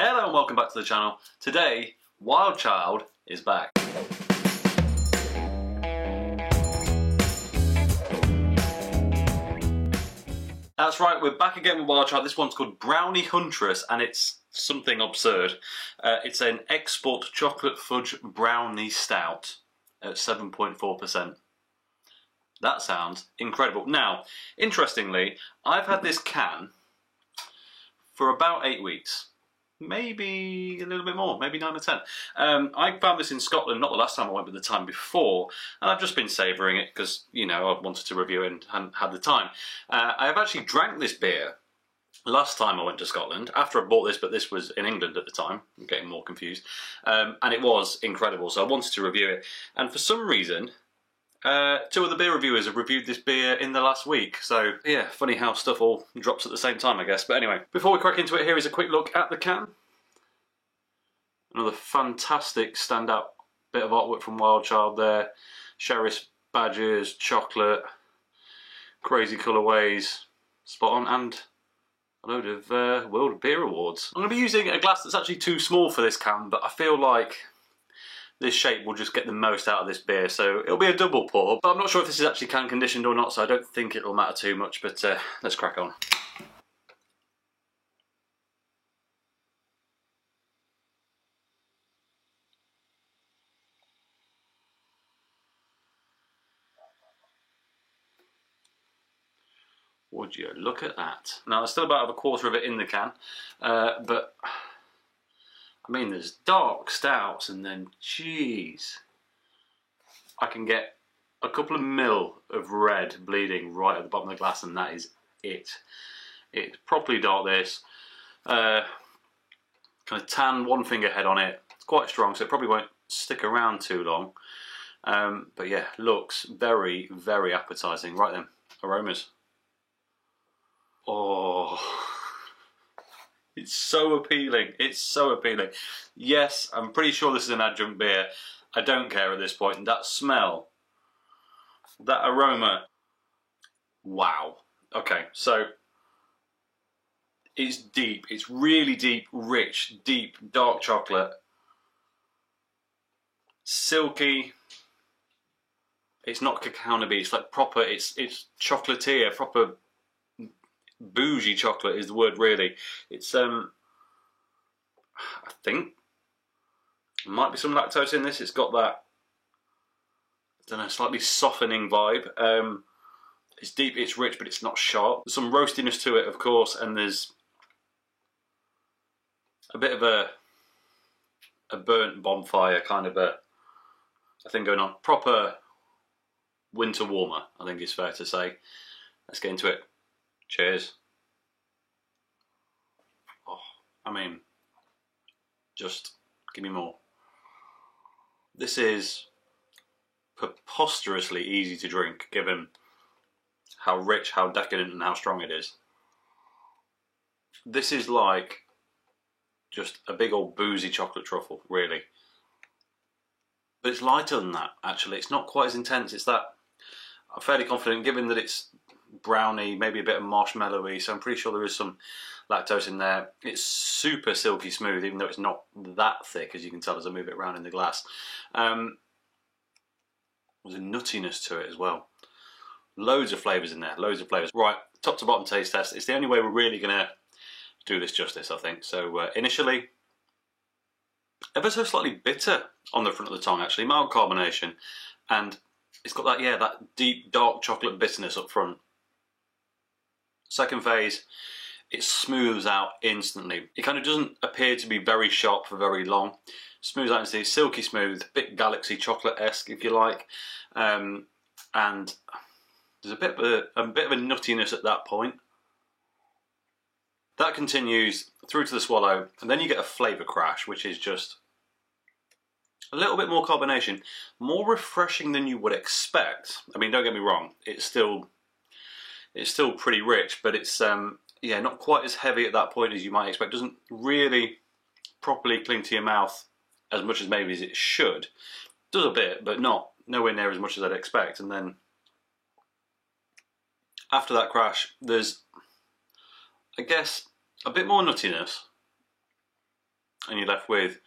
Hello and welcome back to the channel. Today, Wild Child is back. That's right, we're back again with Wild Child. This one's called Brownie Huntress and it's something absurd. It's an export chocolate fudge brownie stout at 7.4%. That sounds incredible. Now, interestingly, I've had this can for about 8 weeks. Maybe a little bit more, maybe 9 or 10. I found this in Scotland, not the last time I went, but the time before, and I've just been savouring it because, you know, I wanted to review it and hadn't had the time. I have actually drank this beer last time I went to Scotland, after I bought this, but this was in England at the time. I'm getting more confused. And it was incredible, so I wanted to review it. And for some reason, two of the beer reviewers have reviewed this beer in the last week, so yeah, funny how stuff all drops at the same time, I guess. But anyway, before we crack into it, here is a quick look at the can. Another fantastic standout bit of artwork from Wild Child there. Sheriff's badges, chocolate, crazy colourways, spot on, and a load of World Beer Awards. I'm going to be using a glass that's actually too small for this can, but I feel like this shape will just get the most out of this beer, so it'll be a double pour. But I'm not sure if this is actually can conditioned or not, so I don't think it'll matter too much, but let's crack on. Would you look at that? Now, there's still about a quarter of it in the can, but I mean, there's dark stouts and then, jeez, I can get a couple of mil of red bleeding right at the bottom of the glass, and that is it. It's properly dark, this. Kind of tan one finger head on it. It's quite strong, so it probably won't stick around too long. But yeah, looks very, very appetising. Right then, aromas. Oh, it's so appealing. It's so appealing. Yes, I'm pretty sure this is an adjunct beer. I don't care at this point. That smell, that aroma, wow. Okay, so it's deep. It's really deep, rich, deep, dark chocolate. Silky. It's not cacao nibby. It's like proper, it's chocolatier, proper bougie chocolate is the word, really. It's I think there might be some lactose in this. It's got that, I don't know, slightly softening vibe. It's deep, it's rich, but it's not sharp. There's some roastiness to it, of course, and there's a bit of a burnt bonfire kind of a thing going on. Proper winter warmer, I think it's fair to say. Let's get into it. Cheers. Oh, I mean, just give me more. This is preposterously easy to drink, given how rich, how decadent, and how strong it is. This is like just a big old boozy chocolate truffle, really. But it's lighter than that, actually. It's not quite as intense. It's that, I'm fairly confident, given that it's brownie, maybe a bit of marshmallowy, so I'm pretty sure there is some lactose in there. It's super silky smooth, even though it's not that thick, as you can tell as I move it around in the glass. There's a nuttiness to it as well. Loads of flavours in there, loads of flavours. Right, top to bottom taste test. It's the only way we're really going to do this justice, I think. So initially, ever so slightly bitter on the front of the tongue, actually. Mild carbonation, and it's got that, yeah, that deep, dark chocolate bitterness up front. Second phase, it smooths out instantly. It kind of doesn't appear to be very sharp for very long. Smooths out instantly, silky smooth, bit Galaxy chocolate-esque, if you like. And there's a bit of a nuttiness at that point. That continues through to the swallow, and then you get a flavour crash, which is just a little bit more carbonation, more refreshing than you would expect. I mean, don't get me wrong, it's still pretty rich, but it's yeah, not quite as heavy at that point as you might expect. Doesn't really properly cling to your mouth as much as maybe as it should. Does a bit, but nowhere near as much as I'd expect. And then after that crash, there's, I guess, a bit more nuttiness, and you're left with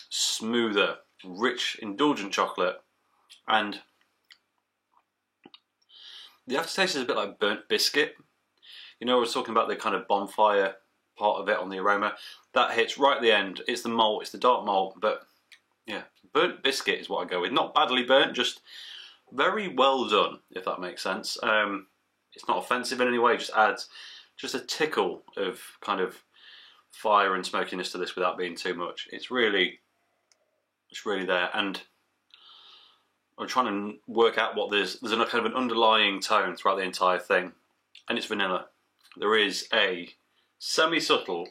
smoother, rich, indulgent chocolate, and the aftertaste is a bit like burnt biscuit. You know, I was talking about the kind of bonfire part of it on the aroma. That hits right at the end. It's the malt, it's the dark malt, but yeah, burnt biscuit is what I go with. Not badly burnt, just very well done, if that makes sense. It's not offensive in any way, just adds just a tickle of kind of fire and smokiness to this without being too much. It's really there, and I'm trying to work out what there's a kind of an underlying tone throughout the entire thing, and it's vanilla. There is a semi-subtle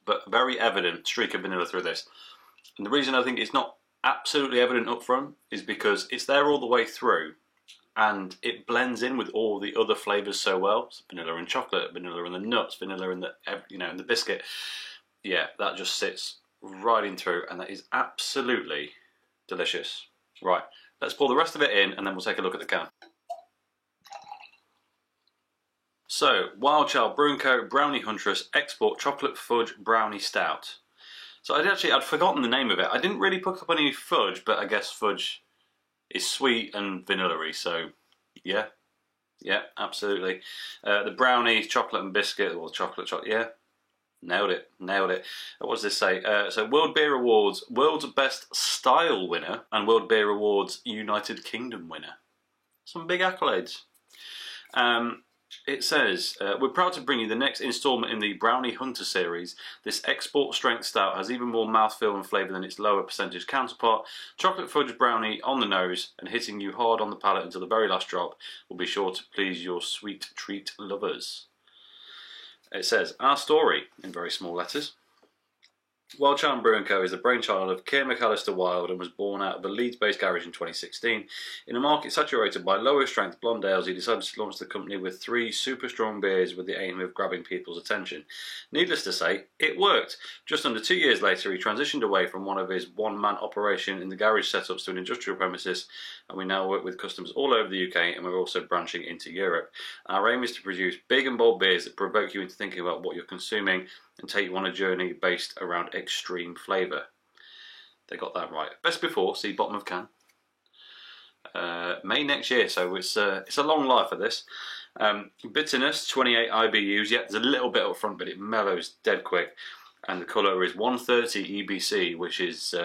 but very evident streak of vanilla through this, and the reason I think it's not absolutely evident up front is because it's there all the way through, and it blends in with all the other flavours so well. So vanilla and chocolate, vanilla and the nuts, vanilla and the, you know, and the biscuit. Yeah, that just sits right in through, and that is absolutely delicious. Right, let's pour the rest of it in, and then we'll take a look at the can. So, Wild Child Brewing Co. Brownie Huntress Export Chocolate Fudge Brownie Stout. So I'd forgotten the name of it. I didn't really pick up any fudge, but I guess fudge is sweet and vanilla-y, so yeah, absolutely. The brownie, chocolate and biscuit, or chocolate, yeah, nailed it. What does this say? So World Beer Awards, World's Best Style winner, and World Beer Awards United Kingdom winner. Some big accolades. It says, we're proud to bring you the next instalment in the Brownie Hunter series. This export strength stout has even more mouthfeel and flavour than its lower percentage counterpart. Chocolate fudge brownie on the nose and hitting you hard on the palate until the very last drop will be sure to please your sweet treat lovers. It says, our story, in very small letters. Wild Child Brewing Co. is the brainchild of Keir McAllister Wild and was born out of a Leeds-based garage in 2016. In a market saturated by lower-strength blonde ales, he decided to launch the company with 3 super strong beers with the aim of grabbing people's attention. Needless to say, it worked. Just under 2 years later, he transitioned away from one of his one-man operation in the garage setups to an industrial premises, and we now work with customers all over the UK, and we're also branching into Europe. Our aim is to produce big and bold beers that provoke you into thinking about what you're consuming and take you on a journey based around extreme flavour. They got that right. Best before, see bottom of can. May next year, so it's a long life of this. Bitterness, 28 IBUs. Yeah, there's a little bit up front, but it mellows dead quick. And the colour is 130 EBC, which is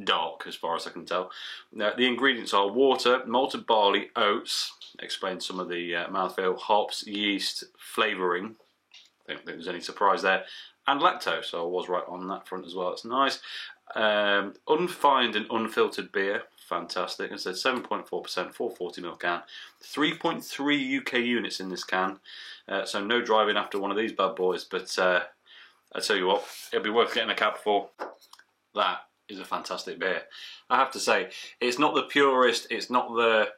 dark as far as I can tell. The ingredients are water, malted barley, oats, explains some of the mouthfeel, hops, yeast, flavouring. I don't think there's any surprise there. And lactose, so I was right on that front as well. It's nice. Unfined and unfiltered beer, fantastic. It says 7.4%, 440ml can. 3.3 UK units in this can, so no driving after one of these bad boys. But I tell you what, it'll be worth getting a cap for. That is a fantastic beer. I have to say, it's not the purest, it's not the,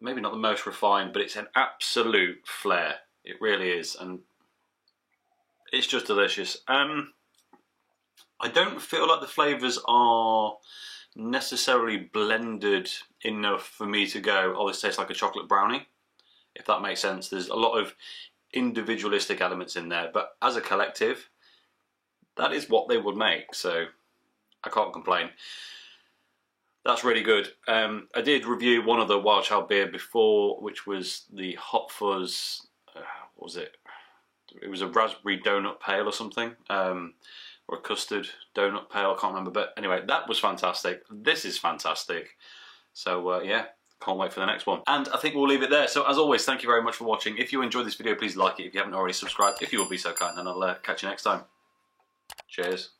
maybe not the most refined, but it's an absolute flair. It really is, and it's just delicious. I don't feel like the flavours are necessarily blended enough for me to go, oh, this tastes like a chocolate brownie, if that makes sense. There's a lot of individualistic elements in there, but as a collective, that is what they would make, so I can't complain. That's really good. I did review one of the Wild Child beer before, which was the Hot Fuzz, what was it? It was a raspberry donut pale or something, or a custard donut pale, I can't remember, but anyway, that was fantastic. This is fantastic. So yeah, can't wait for the next one. And I think we'll leave it there. So as always, thank you very much for watching. If you enjoyed this video, please like it. If you haven't already, subscribed, if you will be so kind, and I'll catch you next time. Cheers.